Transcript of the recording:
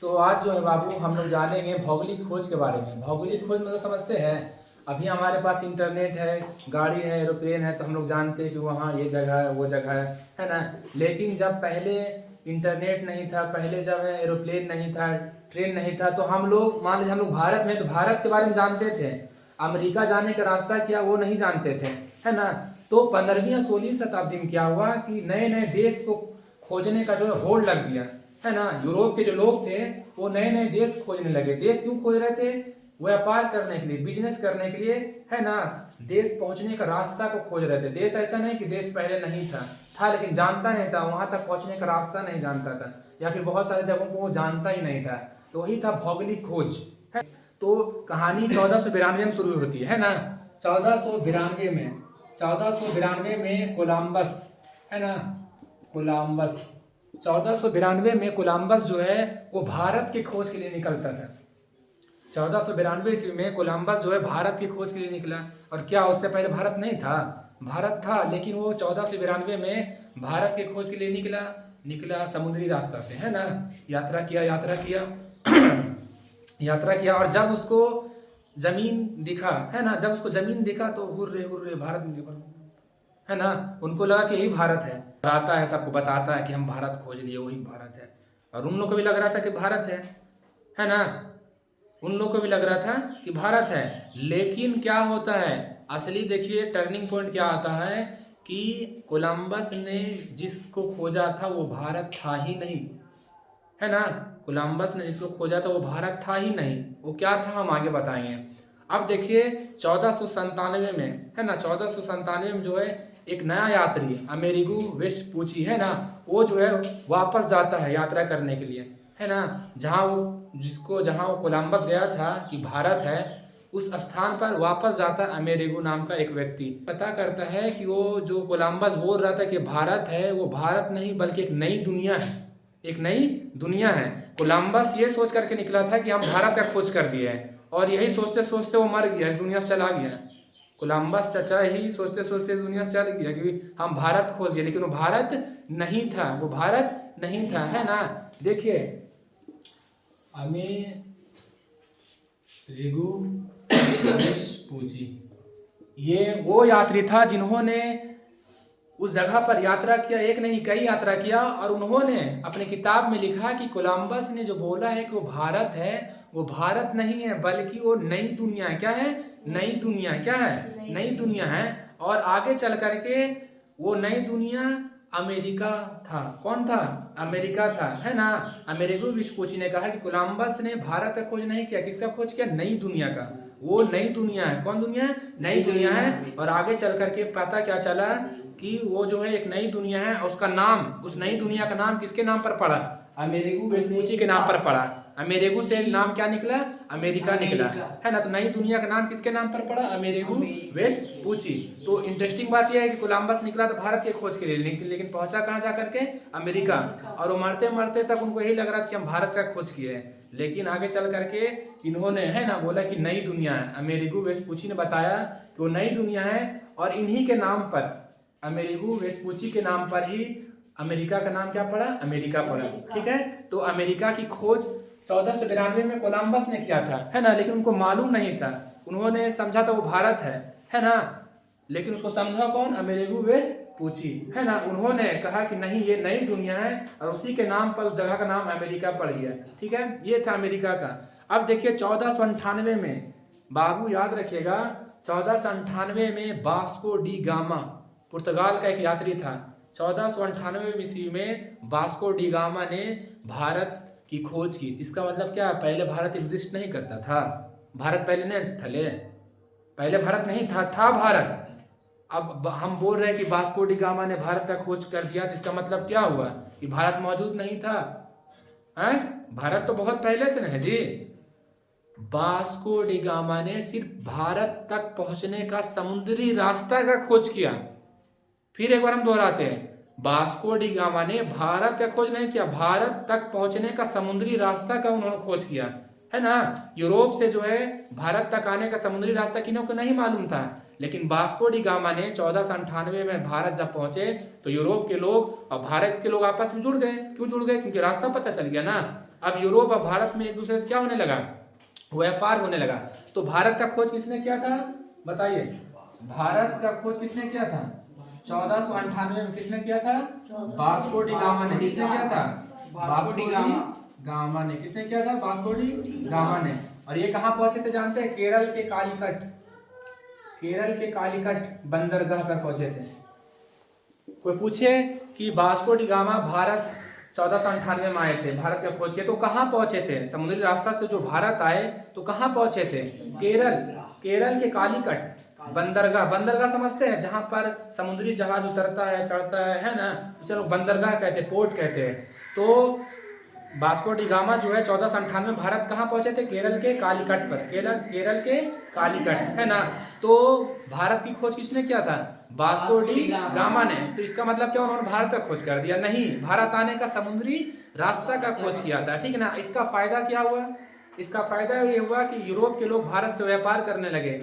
तो आज जो है बाबू हम लोग जानेंगे भौगोलिक खोज के बारे में। भौगोलिक खोज मतलब समझते हैं, अभी हमारे पास इंटरनेट है, गाड़ी है, एरोप्लेन है, तो हम लोग जानते हैं कि वहाँ ये जगह है, वो जगह है ना। लेकिन जब पहले इंटरनेट नहीं था, पहले जब एरोप्लेन नहीं था, ट्रेन नहीं था, तो हम लोग मान लीजिए हम लोग भारत में, तो भारत के बारे में जानते थे, अमेरिका जाने का रास्ता क्या वो नहीं जानते थे, है ना। तो 15वीं या 16वीं शताब्दी में क्या हुआ कि नए नए देश को खोजने का जो है होड़ लग गया, है ना। यूरोप के जो लोग थे वो नए नए देश खोजने लगे। देश क्यों खोज रहे थे? व्यापार करने के लिए, बिजनेस करने के लिए, है ना। देश पहुंचने का रास्ता को खोज रहे थे। देश ऐसा नहीं कि देश पहले नहीं था लेकिन जानता नहीं था, वहां तक पहुंचने का रास्ता नहीं जानता था, या फिर बहुत सारे जगहों को वो जानता ही नहीं था। तो वही था भौगोलिक खोज, है। तो कहानी 1492 में शुरू होती है ना। 1492 में कोलंबस, है ना, कोलंबस 1492 में कोलंबस जो है वो भारत की खोज के लिए निकलता था। 1492 ईस्वी में कोलंबस जो है भारत की खोज के लिए निकला। और क्या उससे पहले भारत नहीं था? भारत था, लेकिन वो 1492 में भारत की खोज के लिए निकला समुद्री रास्ता से, है ना। यात्रा किया यात्रा किया और जब उसको जमीन दिखा, है ना, जब उसको जमीन दिखा तो हुर्रे हुर्रे भारत में, है ना। उनको लगा कि यही भारत है, आता है सबको बताता है कि हम भारत खोज लिए, वही भारत है। और उन लोग को भी लग रहा था कि भारत है ना। उन लोग को भी लग रहा था कि भारत है। लेकिन क्या होता है असली, देखिए टर्निंग पॉइंट क्या आता है कि कोलंबस ने जिसको खोजा था वो भारत था ही नहीं, है ना। कोलंबस ने जिसको खोजा था वो भारत था ही नहीं। वो क्या था हम आगे बताएंगे। अब देखिए 1497 में, है ना, 1497 में जो है एक नया यात्री अमेरिगो वेस्पुची, है ना, वो जो है वापस जाता है यात्रा करने के लिए, है ना। जहाँ वो कोलंबस गया था कि भारत है, उस स्थान पर वापस जाता है अमेरिगो नाम का एक व्यक्ति। पता करता है कि वो जो कोलंबस बोल रहा था कि भारत है, वो भारत नहीं बल्कि एक नई दुनिया है, एक नई दुनिया है। कोलंबस ये सोच करके निकला था कि हम भारत का खोज कर दिया है, और यही सोचते सोचते वो मर गया, इस दुनिया से चला गया। कोलंबस चचा ही सोचते सोचते दुनिया से चल गया कि हम भारत खोज गए, लेकिन वो भारत नहीं था, वो भारत नहीं था, है ना। देखिए अमेरिगो वेस्पुची ये वो यात्री था जिन्होंने उस जगह पर यात्रा किया, एक नहीं कई यात्रा किया। और उन्होंने अपनी किताब में लिखा कि कोलंबस ने जो बोला है कि वो भारत है, वो भारत नहीं है बल्कि वो नई दुनिया है। क्या है? नई दुनिया। क्या है? नई दुनिया है। और आगे चल करके वो नई दुनिया अमेरिका था। कौन था? अमेरिका था, है ना। अमेरिगो वेस्पुची ने कहा कि कोलंबस ने भारत का खोज नहीं किया, किसका खोज किया? नई दुनिया का। वो नई दुनिया है। कौन दुनिया है? नई दुनिया है। और आगे चल करके पता क्या चला कि वो जो है एक नई दुनिया है, उसका नाम, उस नई दुनिया का नाम किसके नाम पर पड़ा? अमेरिगो वेस्पुची के नाम पर पड़ा। अमेरिगो से नाम क्या निकला? अमेरिका निकला, है ना। तो नई दुनिया का नाम किसके नाम पर पड़ा? Amerigo Vespucci. तो इंटरेस्टिंग बात यह है कि कोलंबस निकला तो भारत की खोज के लिए, लेकिन पहुंचा कहाँ जा करके? अमेरिका। और वो मरते मरते तक उनको यही लग रहा था कि हम भारत का खोज किए हैं। लेकिन आगे चल करके इन्होंने, है ना, बोला कि नई दुनिया है। अमेरिगो वेस्पुची ने बताया कि वो नई दुनिया है, और इन्हीं के नाम पर, अमेरिगो वेस्पुची के नाम पर ही अमेरिका का नाम क्या पड़ा? अमेरिका पड़ा। ठीक है। तो अमेरिका की खोज 1492 में कोलंबस ने किया था, है ना। लेकिन उनको मालूम नहीं था, उन्होंने समझा था वो भारत है ना। लेकिन उसको समझा कौन? अमेरिगो वेस्पुची, है ना। उन्होंने कहा कि नहीं, ये नई दुनिया है, और उसी के नाम पर उस जगह का नाम अमेरिका पड़ गया। ठीक है, ये था अमेरिका का। अब देखिए 1498 में, बाबू याद रखिएगा, 1498 में वास्को डी गामा, पुर्तगाल का एक यात्री था। 1498 ईस्वी में वास्को डी गामा ने भारत की खोज की। इसका मतलब क्या? पहले भारत एग्जिस्ट नहीं करता था, भारत पहले नहीं थले, पहले भारत नहीं था भारत। अब हम बोल रहे हैं कि वास्को डी गामा ने भारत का खोज कर दिया, तो इसका मतलब क्या हुआ कि भारत मौजूद नहीं था, है? भारत तो बहुत पहले से है जी। वास्को डी गामा ने सिर्फ भारत तक पहुंचने का समुद्री रास्ता का खोज किया। फिर एक बार हम दोहराते हैं, वास्को डी गामा ने भारत का खोज नहीं किया, भारत तक पहुंचने का समुद्री रास्ता का उन्होंने खोज किया, है ना। यूरोप से जो है भारत तक आने का समुद्री रास्ता किन्हों को नहीं मालूम था, लेकिन वास्को डी गामा ने 1498 में भारत जब पहुंचे तो यूरोप के लोग और भारत के लोग आपस में जुड़ गए। क्यों जुड़ गए? क्योंकि रास्ता पता चल गया ना। अब यूरोप और भारत में एक दूसरे से क्या होने लगा? व्यापार होने लगा। तो भारत का खोज किसने किया था? बताइए, भारत का खोज किसने किया था? 1498 में किसने किया था? वास्को डी गामा ने। किसने किया था? वास्को डी गामा ने। किसने किया था? वास्को डी गामा ने। और ये कहाँ पहुंचे थे जानते हैं? केरल के कालीकट, केरल के कालीकट बंदरगाह पर पहुंचे थे। कोई पूछे कि वास्को डी गामा भारत 1498 में आए थे, भारत का खोज किया, तो कहाँ पहुंचे थे? समुद्री रास्ता से जो भारत आए तो कहाँ पहुंचे थे? केरल, केरल के कालीकट बंदरगाह। बंदरगाह समझते हैं? जहां पर समुद्री जहाज उतरता है, चढ़ता है ना, उसे लोग बंदरगाह कहते हैं, पोर्ट कहते हैं। तो वास्को डी गामा जो है 1498 में भारत कहाँ पहुंचे थे? केरल के कालीकट पर। केरल के कालीकट, है ना। तो भारत की खोज किसने किया था? वास्को डी गामा ने। तो इसका मतलब क्या, उन्होंने भारत का खोज कर दिया? नहीं, भारत आने का समुद्री रास्ता का खोज किया था, ठीक है ना। इसका फायदा क्या हुआ? इसका फायदा ये हुआ कि यूरोप के लोग भारत से व्यापार करने लगे।